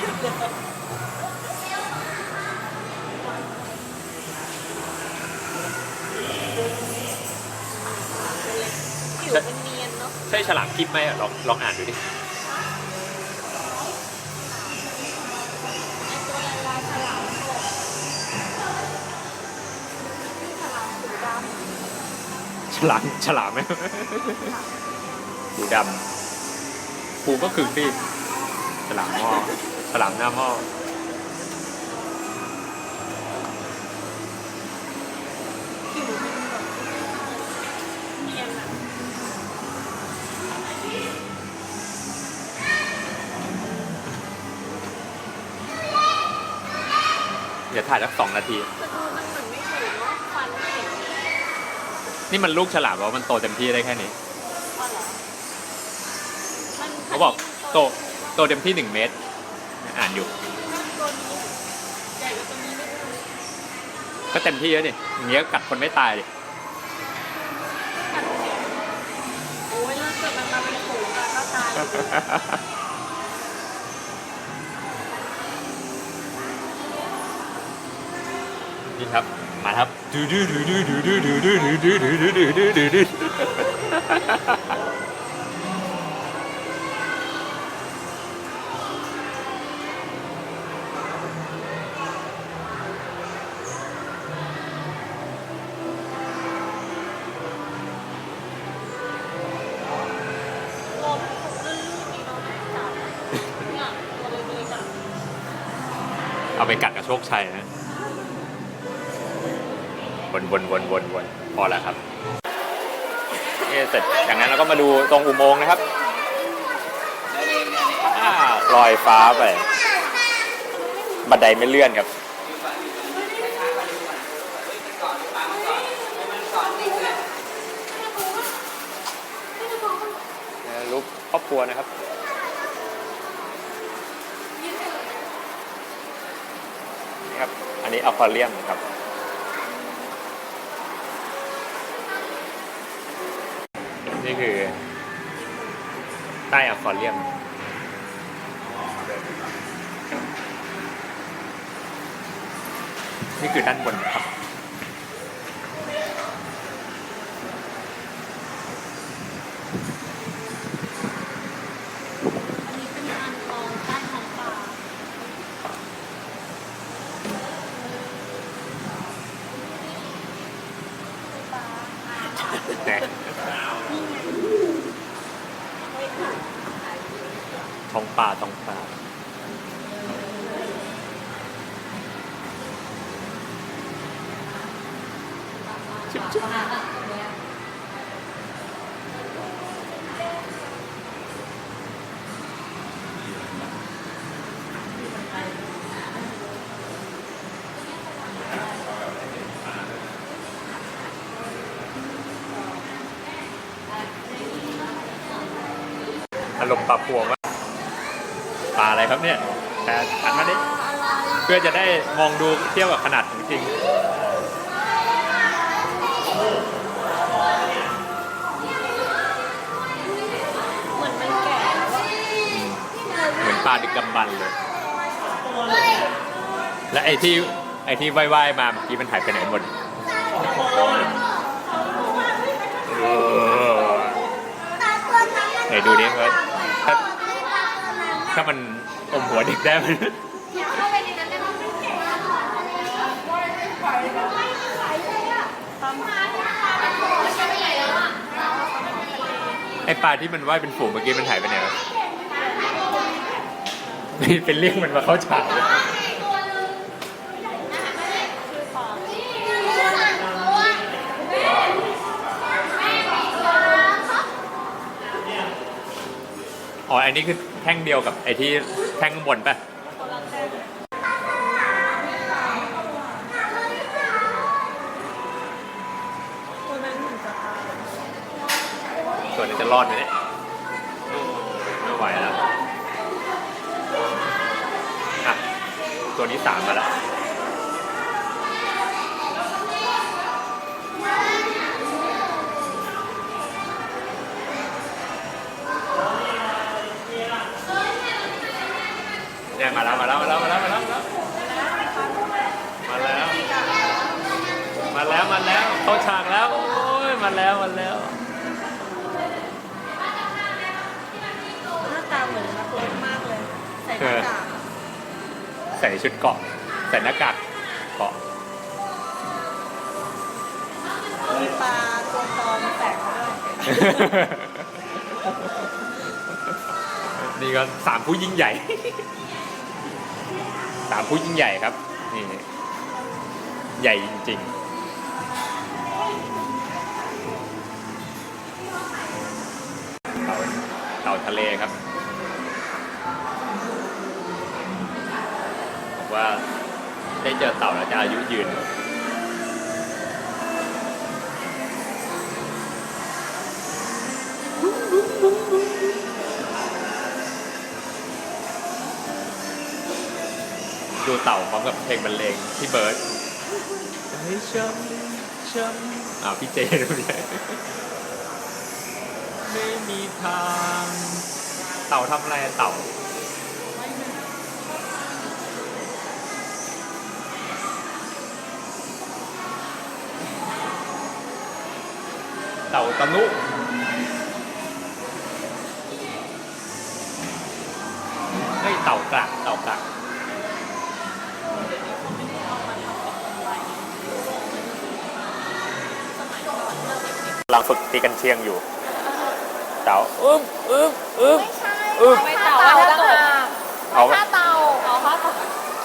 ผิวมันเนียนเนาะใช่ฉลามทิพย์ไหมลองอ่านดูดิฉลามไหมหูดำหูก็คือที่ฉลามหม้อฉลามหน้าหม้ออย่าถ่ายสัก2 นาทีนี่มันลูกฉลามว่ามันโตเต็มที่ได้แค่นี้เขาบอกโตเต็มที่1 เมตรอ่านอยู่ก็เต็มที่แล้วดิอย่างเงี้ยกัดคนไม่ตายดิโอ้ยแล้วเกิดมันมาเป็นฝูงก็ตายนี่ครับมาครับเอาไปกัดกับโชคชัยนะวนพอแล้วครับนี่เสร็จอย่างนั้นเราก็มาดูตรงอุโมงค์นะครับลอยฟ้าไปบันไดไม่เลื่อนครับรูปครอบครัวนะครับนี่ครับอันนี้อควาเรียมครับนี่คือใต้อควาเรียมนี่คือด้านบนครับท้องปลาชิบอารมณ์ปลาพวงว่าปลาอะไรครับเนี่ยแต่หันมาดิเพื่อจะได้มองดูเทียบกับขนาดจริงเหมือนมันแก่เหมือนปลาดึกดำบรรพ์เลยและไอ้ที่ว่ายมาเมื่อกี้มันหายไปไหนหมดไหนดูดิว่าถ้ามันอมหัวเด็กได้มันไอปลาที่มันว่ายเป็นฝูงเมื่อกี้มันหายไปไหนวะเป็นเรื่องมันมาเข้าฉากอ๋ออันนี้คือแท่งเดียวกับไอ้ที่แท่งข้างบนป่ะส่วนนี้จะรอดไหมเนี่ยไม่ไหวแล้วอ่ะตัวนี้3มาแล้วเนี่ย มาแล้วเข้าฉากแล้วโอ้ยมาแล้ว หน้าตาเหมือนนักรบมากเลยใส่หน้ากาก ใส่ชุดเกราะใส่หน้ากากเกราะ มีปลาตัวปลอมแฝงมาด้วย นี่ก็3 ผู้ยิ่งใหญ่ 3 ผู้ยิ่งใหญ่ครับนี่ใหญ่จริงๆเต่าทะเลครับบอกว่าได้เจอเต่าแล้วจะอายุยืนดูเต่าพร้อมกับเพลงบรรเลงพี่เบิร์ดให้ช้ำพี่เจดูดิไม่มีทางเต่าทำอะไรเต่าตะนุเฮ้ยเต่ากระกำลังฝึกตีกันเชียงอยู่เต่าไม่ใช่ไม่เต่าต่างหากเอาท่าเต่า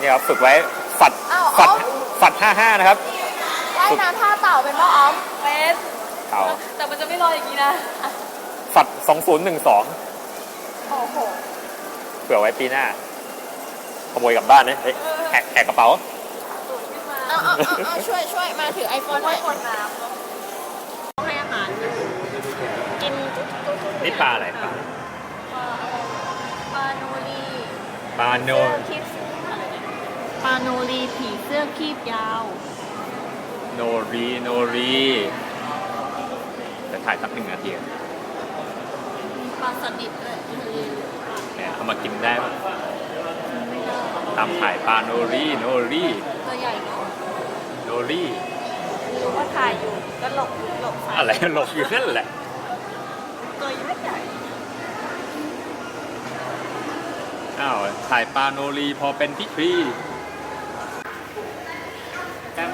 นี่ครับฝึกไว้ฝัด55นะครับว่ายน้ำท่าเต่าเป็นป่ะอ๋อมเป็นเต่าแต่มันจะไม่ลอยอย่างนี้นะฝัด2012โอ้โหเผื่อไว้ปีหน้าขโมยกลับบ้านนะแหกกระเป๋าช่วยมาถือไอโฟนไว้กดน้ำต้องให้อาหารกินนี่ปลาอะไรปลาโนรีปลาโนรีผีเสื้อคีบยาวโนรีจะถ่ายสัก1 นาทีปลาสลิดด้วยเอามากินได้ไหมตามถ่ายปลาโนรีตัวใหญ่เนาะโนรีรู้ว่าถ่ายอยู่ก็หลบอะไรหลบอยู่นั่นแหละตัวใหญ่อ้าวถ่ายปลาโนรีพอเป็นพิธีแต้ม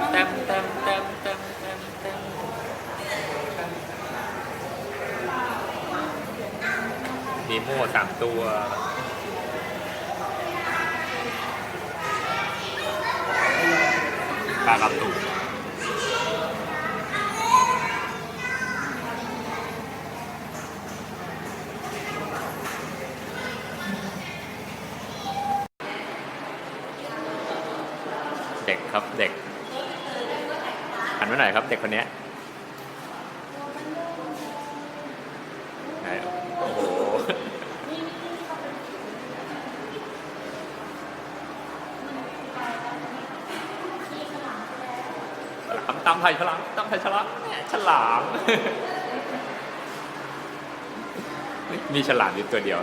นีโม่3 ตัวปลากระตุกเด็กครับเด็กหันมาหน่อยครับเด็กคนนี้โอ้โหตำไทยฉลามฉลามมีฉลามอยู่ตัวเดียว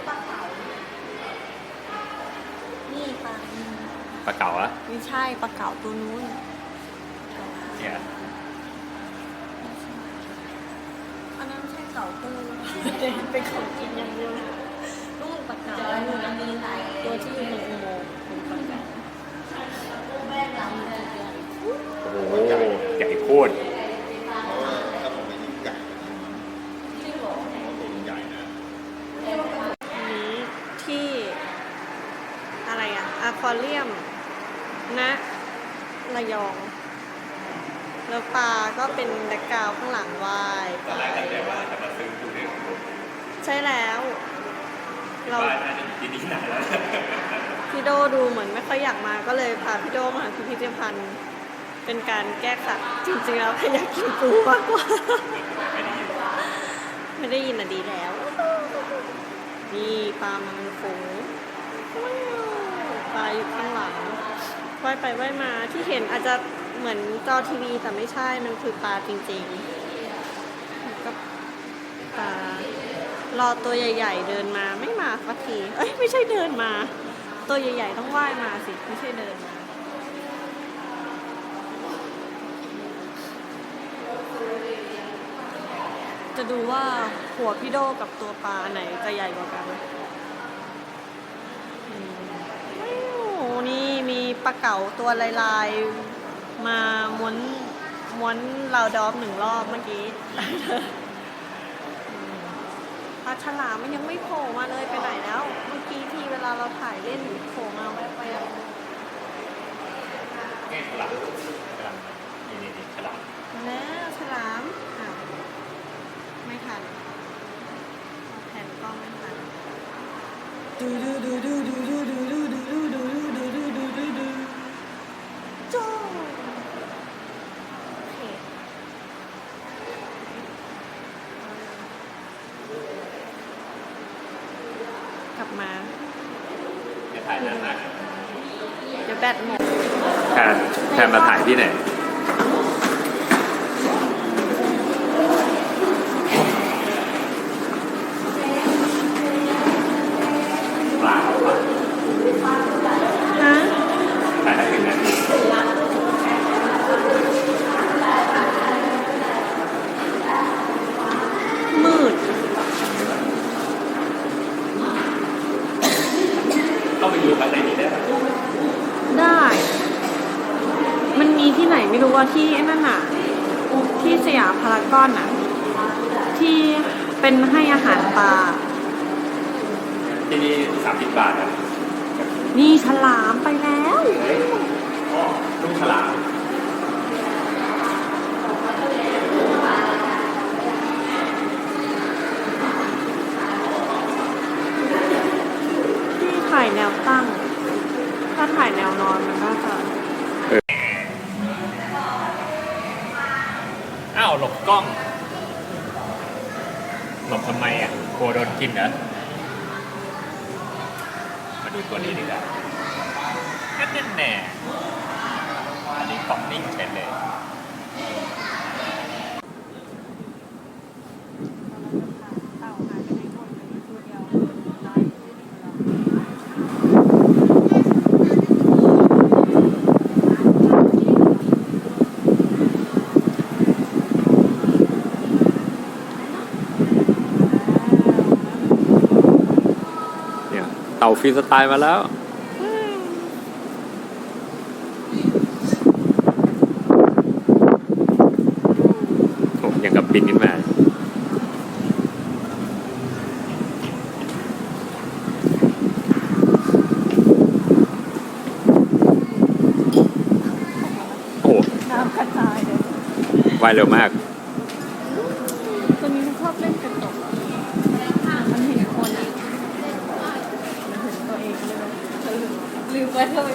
นี่ปลาเก๋าอะไม่ใช่ปลาเก๋าตัวนู้นเนี่ยอันนั้นไม่ใช่เก๋าตัวเป็นของกินอย่างเดียวลูกปลาเก๋าตัวที่อยู่ในอุโมงค์เป็นปลาเก๋าโอ้โหใหญ่โคตรนี้ที่อะไรอะอควาเรียมนะระยองแล้วปลาก็เป็นแบ็คกราวด์ข้างหลังวายตอนแรกตั้งใจว่าจะมาซื้อดูเด็กใช่แล้วเราที่นี่ไหนแล้วพี่โดดูเหมือนไม่ค่อยอยากมาก็เลยพาพี่โดมาพิพิธภัณฑ์เป็นการแก้ขัดจริงๆแล้วแค่อยากกินปูมากกว่าไม่ได้ยินดีแล้วนี่ปลามังฟูปลาอยู่ข้างหลังว่ายไปว่ายมาที่เห็นอาจจะเหมือนจอทีวีแต่ไม่ใช่มันคือปลาจริงๆก็ปลารอตัวใหญ่ๆเดินมาไม่มาสักทีไม่ใช่เดินมา ตัวใหญ่ๆต้องว่ายมาสิ ไม่ใช่เดินมา จะดูว่าหัวพี่โดกับตัวปลาไหนจะใหญ่กว่ากันโอ้โหนี่มีปลาเก๋าตัวลายๆ มาม้วนราวดอฟ1 รอบเมื่อกี้ปลาฉลามมันยังไม่โผล่มาเลยไปไหนแล้ว เมื่อกี้ที่เวลาเราถ่ายเล่นโผล่มาแวบไปแล้ว นี่ฉลามนี่ฉลาม แล้วฉลามอ้าวไม่ทันแผ่นกล้องไม่ทันดูโจ้โอเคกลับมา จะถ่ายนานมาก เดี๋ยวแบตหมด แทนมาถ่ายที่ไหนเปล่า ฮะ ถ่ายได้ถึงนาที มืด เข้าไปอยู่ภายในนี้ได้ไหม ได้ มันมีที่ไหนไม่รู้ว่าที่นั่นน่ะ ที่สยามพารากอนน่ะ ที่เป็นให้อาหารปลา ที่นี่30 บาทอ่ะ นี่ฉลามไปแล้ว อ๋อลูกฉลาม ที่ถ่ายแนวตั้ง ถ้าถ่ายแนวนอนมันก็จะ อ้าวหลบกล้อง หลบทำไมอ่ะกลัวโดนกินเหรอมาดูตัวนี้ดีกว่านั่นแน่อันนี้ของนิ่งเฉยเลย เนี่ยเต่าฟรีสไตล์มาแล้ว โอ้ยังกับบินขึ้นมา โอ้ น้ำกระจายเลย ว่ายเร็วมาก ตัวนี้มันชอบเล่นกระจกมันเห็นคนอ่ะมันเห็นตัวเองเลยลืมไปเลย